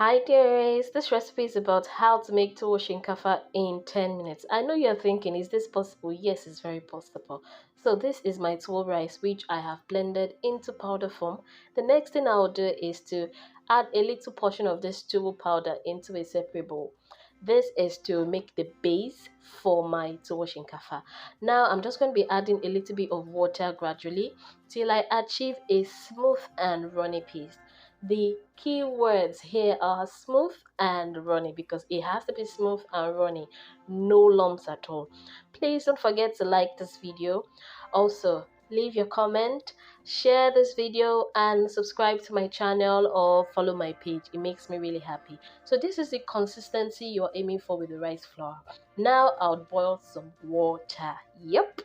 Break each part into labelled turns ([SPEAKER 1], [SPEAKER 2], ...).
[SPEAKER 1] Hi dears, this recipe is about how to make Tuwo Shinkafa in 10 minutes. I know you're thinking, is this possible? Yes, it's very possible. So this is my Tuwo Rice which I have blended into powder form. The next thing I'll do is to add a little portion of this Tuwo powder into a separate bowl. This is to make the base for my Tuwo Shinkafa. Now I'm just going to be adding a little bit of water gradually till I achieve a smooth and runny paste. The key words here are smooth and runny because it has to be smooth and runny, no lumps at all. Please don't forget to like this video. Also, leave your comment, share this video, and subscribe to my channel or follow my page. It makes me really happy. So this is the consistency you're aiming for with the rice flour. Now I'll boil some water. Yep.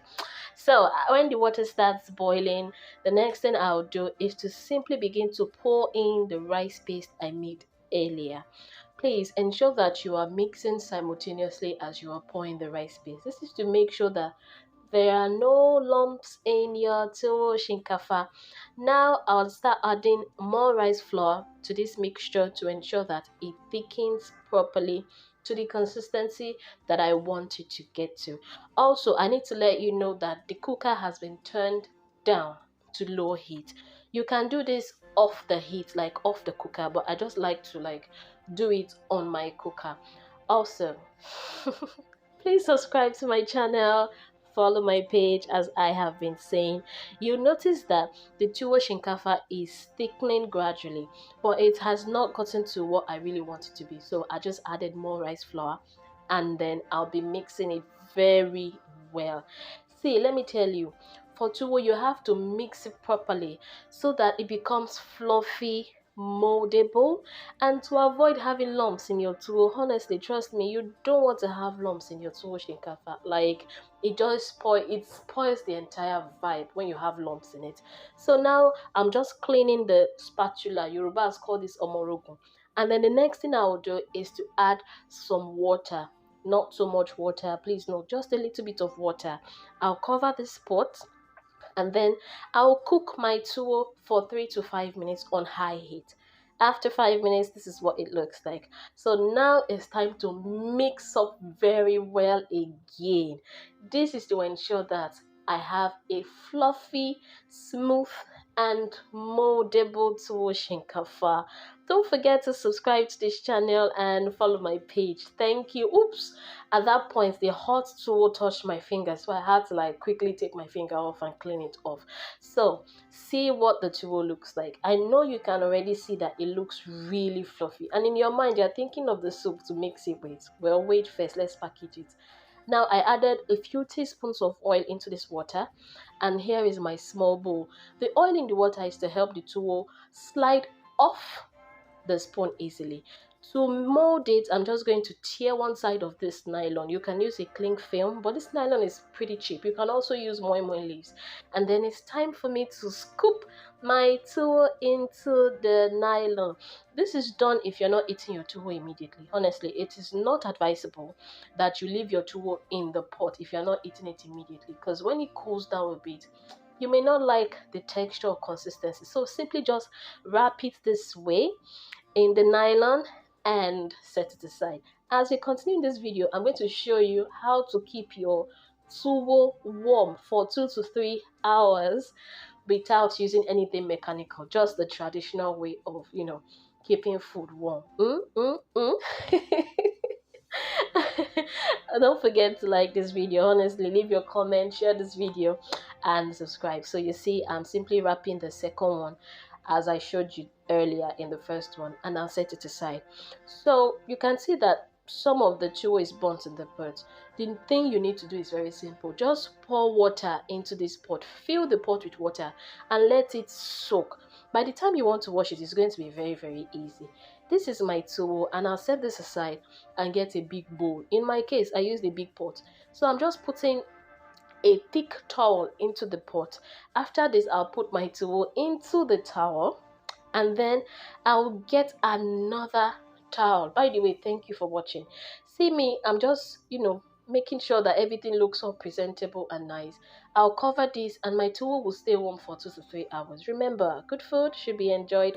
[SPEAKER 1] So when the water starts boiling, the next thing I'll do is to simply begin to pour in the rice paste I made earlier. Please ensure that you are mixing simultaneously as you are pouring the rice paste. This is to make sure that there are no lumps in your tuwo shinkafa. Now I'll start adding more rice flour to this mixture to ensure that it thickens properly to the consistency that I want it to get to. Also, I need to let you know that the cooker has been turned down to low heat. You can do this off the heat, like off the cooker, but I just like to do it on my cooker. Also, please subscribe to my channel, follow my page as I have been saying. You'll notice that the tuwo shinkafa is thickening gradually, but it has not gotten to what I really want it to be. So I just added more rice flour and then I'll be mixing it very well. See, let me tell you, for tuwo you have to mix it properly so that it becomes fluffy, moldable, and to avoid having lumps in your tuwo. Honestly, trust me, you don't want to have lumps in your tuwo shinkafa. Like, it spoils the entire vibe when you have lumps in it. So now I'm just cleaning the spatula. Yorubas call this omorogun. And then the next thing I will do is to add some water. Not so much water, please, no, just a little bit of water. I'll cover this pot and then I'll cook my tuwo for 3 to 5 minutes on high heat. After 5 minutes, this is what it looks like. So now it's time to mix up very well again. This is to ensure that I have a fluffy, smooth, and moldable tuwo shinkafa. Don't forget to subscribe to this channel and follow my page. Thank you. Oops. At that point, the hot tuwo touched my finger, so I had to quickly take my finger off and clean it off. So see what the tuwo looks like. I know you can already see that it looks really fluffy, and in your mind you're thinking of the soup to mix it with. Well, wait first, let's package it. Now I added a few teaspoons of oil into this water, and here is my small bowl. The oil in the water is to help the tuwo slide off the spoon easily. To mold it, I'm just going to tear one side of this nylon. You can use a cling film, but this nylon is pretty cheap. You can also use moi moi leaves. And then it's time for me to scoop my tuwo into the nylon. This is done if you're not eating your tuwo immediately. Honestly, it is not advisable that you leave your tuwo in the pot if you're not eating it immediately, because when it cools down a bit, you may not like the texture or consistency. So simply just wrap it this way in the nylon and set it aside. As we continue in this video, I'm going to show you how to keep your tuwo warm for 2 to 3 hours without using anything mechanical, just the traditional way of keeping food warm. Don't forget to like this video. Honestly, leave your comment, share this video, and subscribe. So you see, I'm simply wrapping the second one as I showed you earlier in the first one, and I'll set it aside. So you can see that some of the tuwo is burnt in the pot. The thing you need to do is very simple. Just pour water into this pot, fill the pot with water, and let it soak. By the time you want to wash it, it's going to be very, very easy. This is my tuwo, and I'll set this aside and get a big bowl. In my case, I used a big pot. So I'm just putting a thick towel into the pot. After this, I'll put my tuwo into the towel, and then I'll get another towel. By the way, thank you for watching. See me, I'm just making sure that everything looks all presentable and nice. I'll cover this and my tuwo will stay warm for 2 to 3 hours. Remember, good food should be enjoyed